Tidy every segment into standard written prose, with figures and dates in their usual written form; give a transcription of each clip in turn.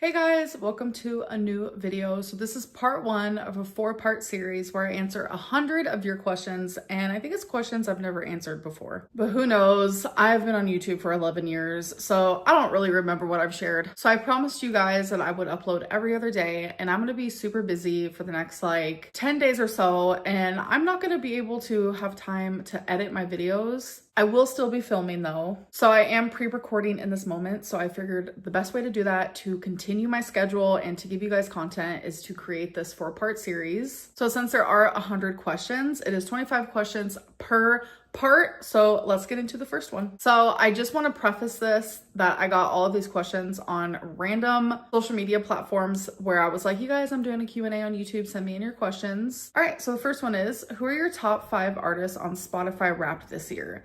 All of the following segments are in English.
Hey guys, welcome to a new video. So this is part one of a 4-part series where I answer 100 of your questions, and I think it's questions I've never answered before. But who knows? I've been on YouTube for 11 years, so I don't really remember what I've shared. So I promised you guys that I would upload every other day, and I'm gonna be super busy for the next like 10 days or so, and I'm not gonna be able to have time to edit my videos. I will still be filming though. So I am pre-recording in this moment. So I figured the best way to do that to continue my schedule and to give you guys content is to create this 4-part series. So since there are 100 questions, it is 25 questions per part. So let's get into the first one. So I just want to preface this that I got all of these questions on random social media platforms where I was like, you guys, I'm doing a Q&A on YouTube. Send me in your questions. All right. So the first one is, who are your top 5 artists on Spotify Wrapped this year?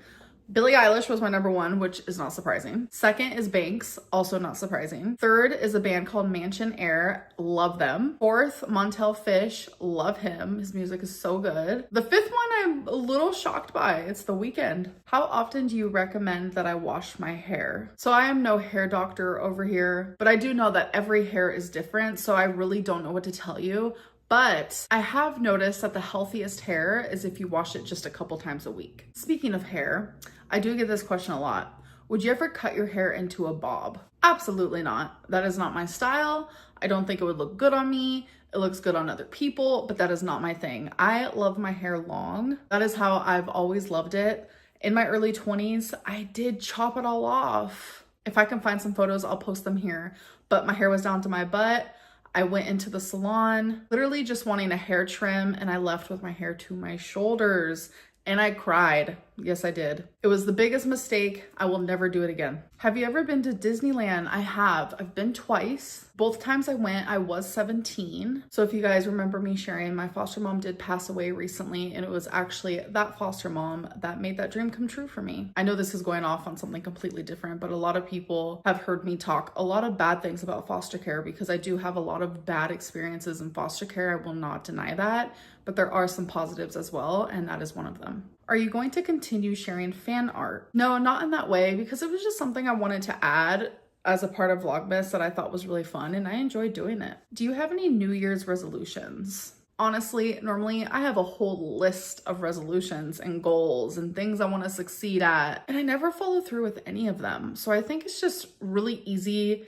Billie Eilish was my number 1, which is not surprising. Second is Banks, also not surprising. Third is a band called Mansion Air, love them. Fourth, Montel Fish, love him. His music is so good. The 5th one I'm a little shocked by, it's The Weeknd. How often do you recommend that I wash my hair? So I am no hair doctor over here, but I do know that every hair is different, so I really don't know what to tell you. But I have noticed that the healthiest hair is if you wash it just a couple times a week. Speaking of hair, I do get this question a lot. Would you ever cut your hair into a bob? Absolutely not. That is not my style. I don't think it would look good on me. It looks good on other people, but that is not my thing. I love my hair long. That is how I've always loved it. In my early 20s, I did chop it all off. If I can find some photos, I'll post them here. But my hair was down to my butt. I went into the salon, literally just wanting a hair trim, and I left with my hair to my shoulders. And I cried. Yes, I did. It was the biggest mistake. I will never do it again. Have you ever been to Disneyland? I have. I've been twice. Both times I went, I was 17. So if you guys remember me sharing, my foster mom did pass away recently, and it was actually that foster mom that made that dream come true for me. I know this is going off on something completely different, but a lot of people have heard me talk a lot of bad things about foster care because I do have a lot of bad experiences in foster care. I will not deny that, but there are some positives as well, and that is one of them. Are you going to continue sharing fan art? No, not in that way, because it was just something I wanted to add as a part of Vlogmas that I thought was really fun, and I enjoyed doing it. Do you have any New Year's resolutions? Honestly, normally I have a whole list of resolutions and goals and things I want to succeed at, and I never follow through with any of them. So I think it's just really easy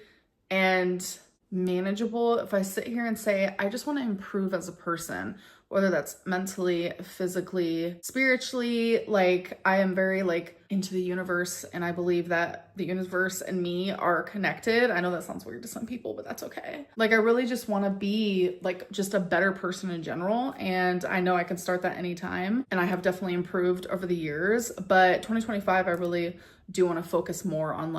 and manageable if I sit here and say, I just want to improve as a person, whether that's mentally, physically, spiritually. Like, I am very into the universe, and I believe that the universe and me are connected. I know that sounds weird to some people, but that's okay. Like, I really just want to be just a better person in general, and I know I can start that anytime, and I have definitely improved over the years. But 2025, I really do want to focus more on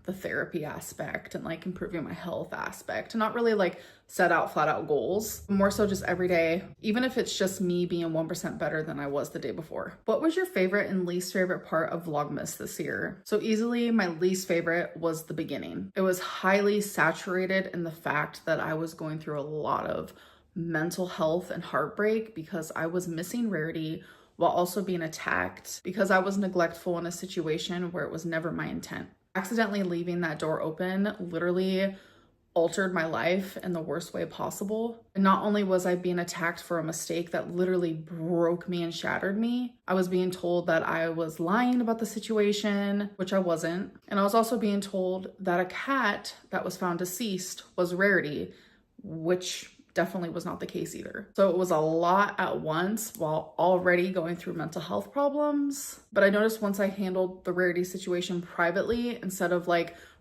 the therapy aspect and improving my health aspect, and not really set out flat out goals, more so just every day, even if it's just me being 1% better than I was the day before. What was your favorite and least favorite part of Vlogmas this year? So easily my least favorite was the beginning. It was highly saturated in the fact that I was going through a lot of mental health and heartbreak because I was missing Rarity while also being attacked because I was neglectful in a situation where it was never my intent. Accidentally leaving that door open literally altered my life in the worst way possible. And not only was I being attacked for a mistake that literally broke me and shattered me, I was being told that I was lying about the situation, which I wasn't. And I was also being told that a cat that was found deceased was Rarity, which definitely was not the case either. So it was a lot at once while already going through mental health problems. But I noticed once I handled the Rarity situation privately, instead of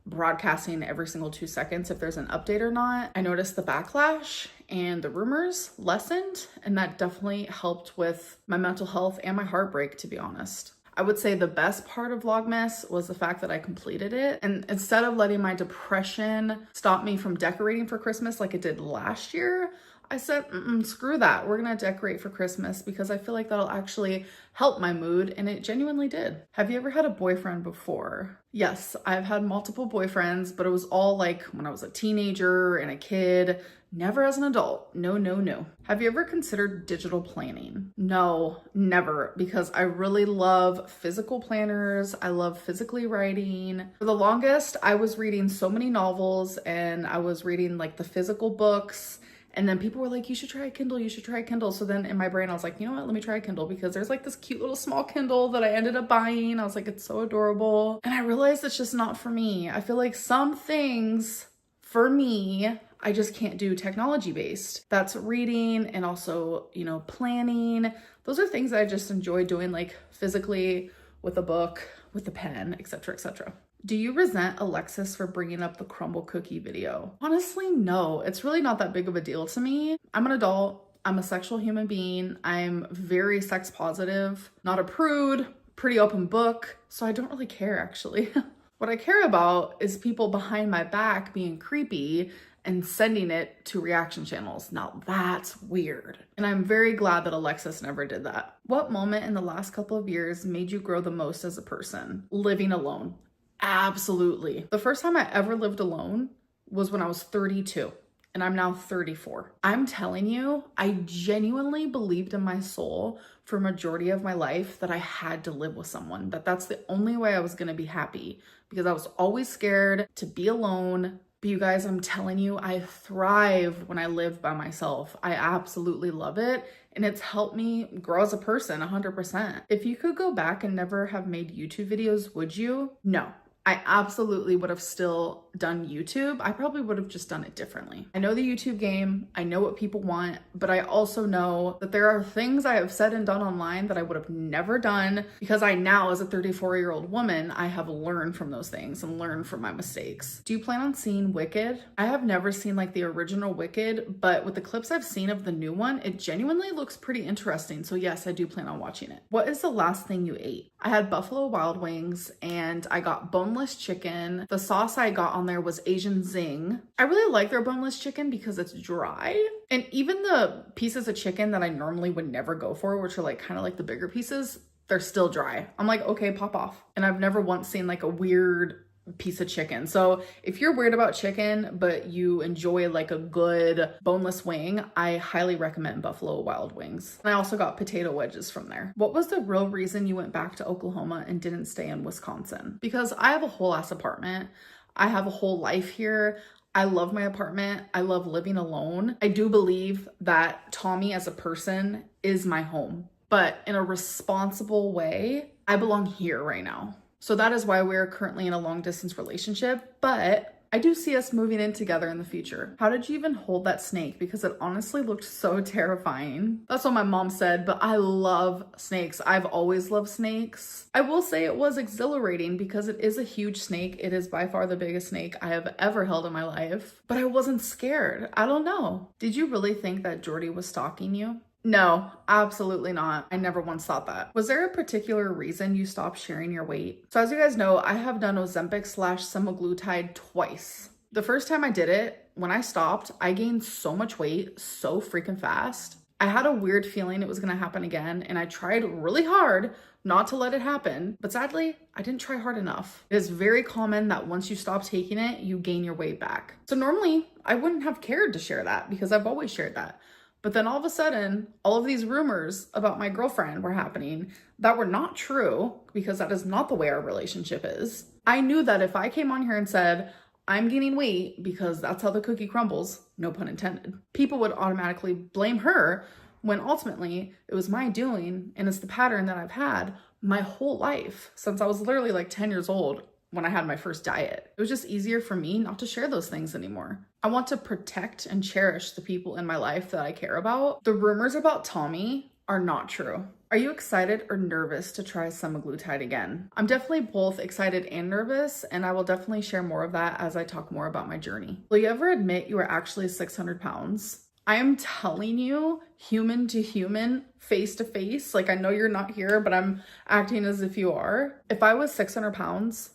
broadcasting every single 2 seconds if there's an update or not, I noticed the backlash and the rumors lessened, and that definitely helped with my mental health and my heartbreak, to be honest. I would say the best part of Vlogmas was the fact that I completed it. And instead of letting my depression stop me from decorating for Christmas like it did last year, I said, screw that. We're gonna decorate for Christmas because I feel like that'll actually help my mood, and it genuinely did. Have you ever had a boyfriend before? Yes, I've had multiple boyfriends, but it was all like when I was a teenager and a kid, never as an adult. No, no, no. Have you ever considered digital planning? No, never, because I really love physical planners. I love physically writing. For the longest, I was reading so many novels and I was reading like the physical books. And then people were like, you should try a Kindle, you should try a Kindle. So then in my brain, I was like, you know what, let me try a Kindle, because there's like this cute little small Kindle that I ended up buying. I was like, it's so adorable. And I realized it's just not for me. I feel like some things for me, I just can't do technology based. That's reading and also, you know, planning. Those are things that I just enjoy doing, like physically with a book, with a pen, etc., etc. Do you resent Alexis for bringing up the crumble cookie video? Honestly, no. It's really not that big of a deal to me. I'm an adult. I'm a sexual human being. I'm very sex positive, not a prude, pretty open book. So I don't really care, actually. What I care about is people behind my back being creepy and sending it to reaction channels. Now that's weird. And I'm very glad that Alexis never did that. What moment in the last couple of years made you grow the most as a person? Living alone. Absolutely. The first time I ever lived alone was when I was 32 and I'm now 34. I'm telling you, I genuinely believed in my soul for a majority of my life that I had to live with someone, that's the only way I was going to be happy, because I was always scared to be alone. But you guys, I'm telling you, I thrive when I live by myself. I absolutely love it. And it's helped me grow as a person 100%. If you could go back and never have made YouTube videos, would you? No. I absolutely would have still done YouTube. I probably would have just done it differently. I know the YouTube game. I know what people want, but I also know that there are things I have said and done online that I would have never done, because I now, as a 34-year-old woman, I have learned from those things and learned from my mistakes. Do you plan on seeing Wicked? I have never seen like the original Wicked, but with the clips I've seen of the new one, it genuinely looks pretty interesting. So yes, I do plan on watching it. What is the last thing you ate? I had Buffalo Wild Wings and I got boneless chicken. The sauce I got on there was Asian Zing. I really like their boneless chicken because it's dry. And even the pieces of chicken that I normally would never go for, which are like kind of like the bigger pieces, they're still dry. I'm like, okay, pop off. And I've never once seen like a weird piece of chicken. So if you're weird about chicken, but you enjoy like a good boneless wing, I highly recommend Buffalo Wild Wings. And I also got potato wedges from there. What was the real reason you went back to Oklahoma and didn't stay in Wisconsin? Because I have a whole ass apartment. I have a whole life here. I love my apartment. I love living alone. I do believe that Tommy as a person is my home, but in a responsible way, I belong here right now. So that is why we're currently in a long distance relationship, but I do see us moving in together in the future. How did you even hold that snake? Because it honestly looked so terrifying. That's what my mom said, but I love snakes. I've always loved snakes. I will say it was exhilarating because it is a huge snake. It is by far the biggest snake I have ever held in my life, but I wasn't scared. I don't know. Did you really think that Jordy was stalking you? No, absolutely not. I never once thought that. Was there a particular reason you stopped sharing your weight? So as you guys know, I have done Ozempic/semaglutide twice. The first time I did it, when I stopped, I gained so much weight so freaking fast. I had a weird feeling it was gonna happen again, and I tried really hard not to let it happen, but sadly, I didn't try hard enough. It is very common that once you stop taking it, you gain your weight back. So normally, I wouldn't have cared to share that because I've always shared that. But then all of a sudden, all of these rumors about my girlfriend were happening that were not true, because that is not the way our relationship is. I knew that if I came on here and said, I'm gaining weight because that's how the cookie crumbles, no pun intended, people would automatically blame her, when ultimately it was my doing, and it's the pattern that I've had my whole life since I was literally like 10 years old when I had my first diet. It was just easier for me not to share those things anymore. I want to protect and cherish the people in my life that I care about. The rumors about Tommy are not true. Are you excited or nervous to try semaglutide again? I'm definitely both excited and nervous, and I will definitely share more of that as I talk more about my journey. Will you ever admit you are actually 600 pounds? I am telling you, human to human, face to face, like I know you're not here, but I'm acting as if you are. If I was 600 pounds,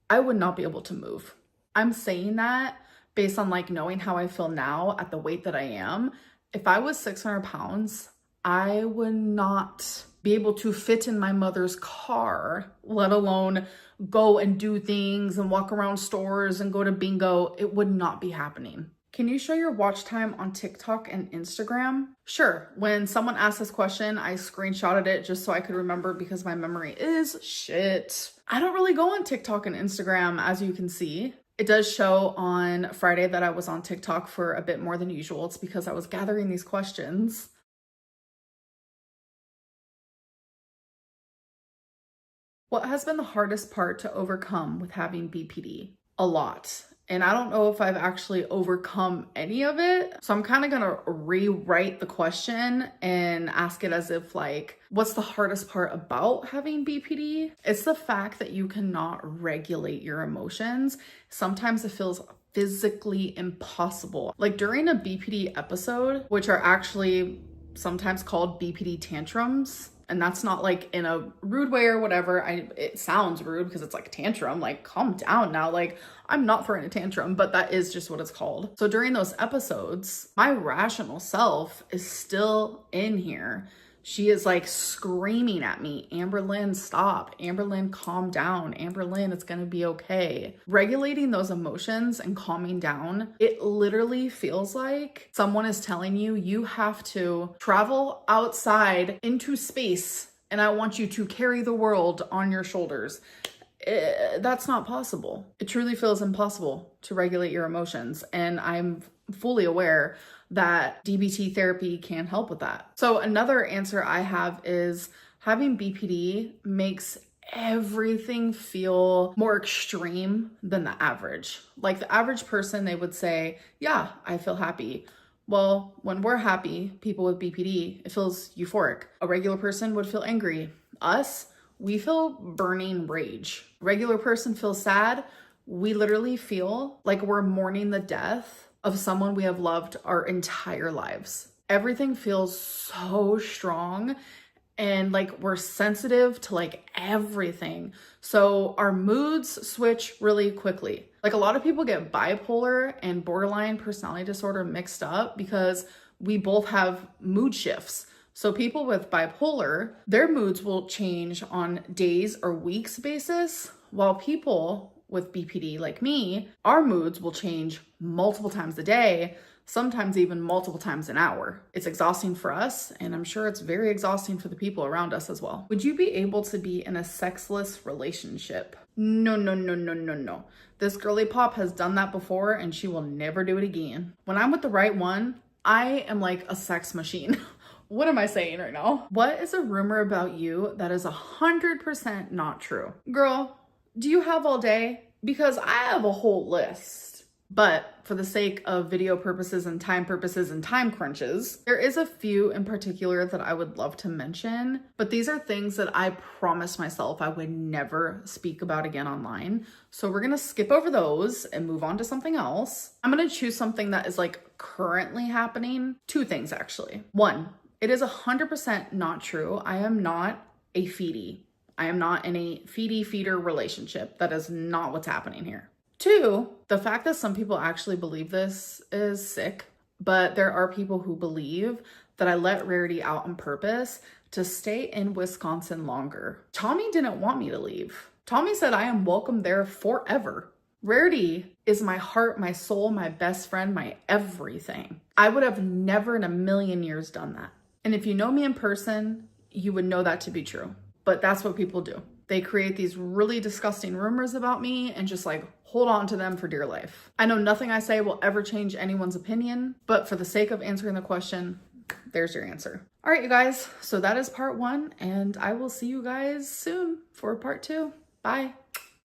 I would not be able to move. I'm saying that based on like knowing how I feel now at the weight that I am, If I was 600 pounds, I would not be able to fit in my mother's car, let alone go and do things and walk around stores and go to bingo. It would not be happening. Can you show your watch time on TikTok and Instagram? Sure. When someone asked this question, I screenshotted it just so I could remember because my memory is shit. I don't really go on TikTok and Instagram, as you can see. It does show on Friday that I was on TikTok for a bit more than usual. It's because I was gathering these questions. What has been the hardest part to overcome with having BPD? A lot. And I don't know if I've actually overcome any of it. So I'm kind of gonna rewrite the question and ask it as if like, what's the hardest part about having BPD? It's the fact that you cannot regulate your emotions. Sometimes it feels physically impossible. Like during a BPD episode, which are actually sometimes called BPD tantrums, and that's not like in a rude way or whatever. It sounds rude because it's like tantrum, like calm down now. Like I'm not throwing a tantrum, but that is just what it's called. So during those episodes, my rational self is still in here. She is like screaming at me, Amberlynn, stop. Amberlynn, calm down. Amberlynn, it's gonna be okay. Regulating those emotions and calming down, it literally feels like someone is telling you, you have to travel outside into space and I want you to carry the world on your shoulders. That's not possible. It truly feels impossible to regulate your emotions. And I'm fully aware that DBT therapy can help with that. So another answer I have is having BPD makes everything feel more extreme than the average. Like the average person, they would say, yeah, I feel happy. Well, when we're happy, people with BPD, it feels euphoric. A regular person would feel angry. Us, we feel burning rage. A regular person feels sad. We literally feel like we're mourning the death of someone we have loved our entire lives. Everything feels so strong and like we're sensitive to like everything. So our moods switch really quickly. Like a lot of people get bipolar and borderline personality disorder mixed up because we both have mood shifts. So people with bipolar, their moods will change on days or weeks basis, while people with BPD like me, our moods will change multiple times a day, sometimes even multiple times an hour. It's exhausting for us, and I'm sure it's very exhausting for the people around us as well. Would you be able to be in a sexless relationship? No, no, no, no, no, no. This girly pop has done that before and she will never do it again. When I'm with the right one, I am like a sex machine. What am I saying right now? What is a rumor about you that is 100% not true? Girl, do you have all day? Because I have a whole list. But for the sake of video purposes and time crunches, there is a few in particular that I would love to mention. But these are things that I promised myself I would never speak about again online. So we're gonna skip over those and move on to something else. I'm gonna choose something that is like currently happening. Two things actually. One, it is 100% not true. I am not a feedie. I am not in a feeder relationship. That is not what's happening here. Two, the fact that some people actually believe this is sick, but there are people who believe that I let Rarity out on purpose to stay in Wisconsin longer. Tommy didn't want me to leave. Tommy said I am welcome there forever. Rarity is my heart, my soul, my best friend, my everything. I would have never in a million years done that. And if you know me in person, you would know that to be true. But that's what people do. They create these really disgusting rumors about me and just like hold on to them for dear life. I know nothing I say will ever change anyone's opinion, but for the sake of answering the question, there's your answer. All right, you guys. So that is part one, and I will see you guys soon for part two. Bye.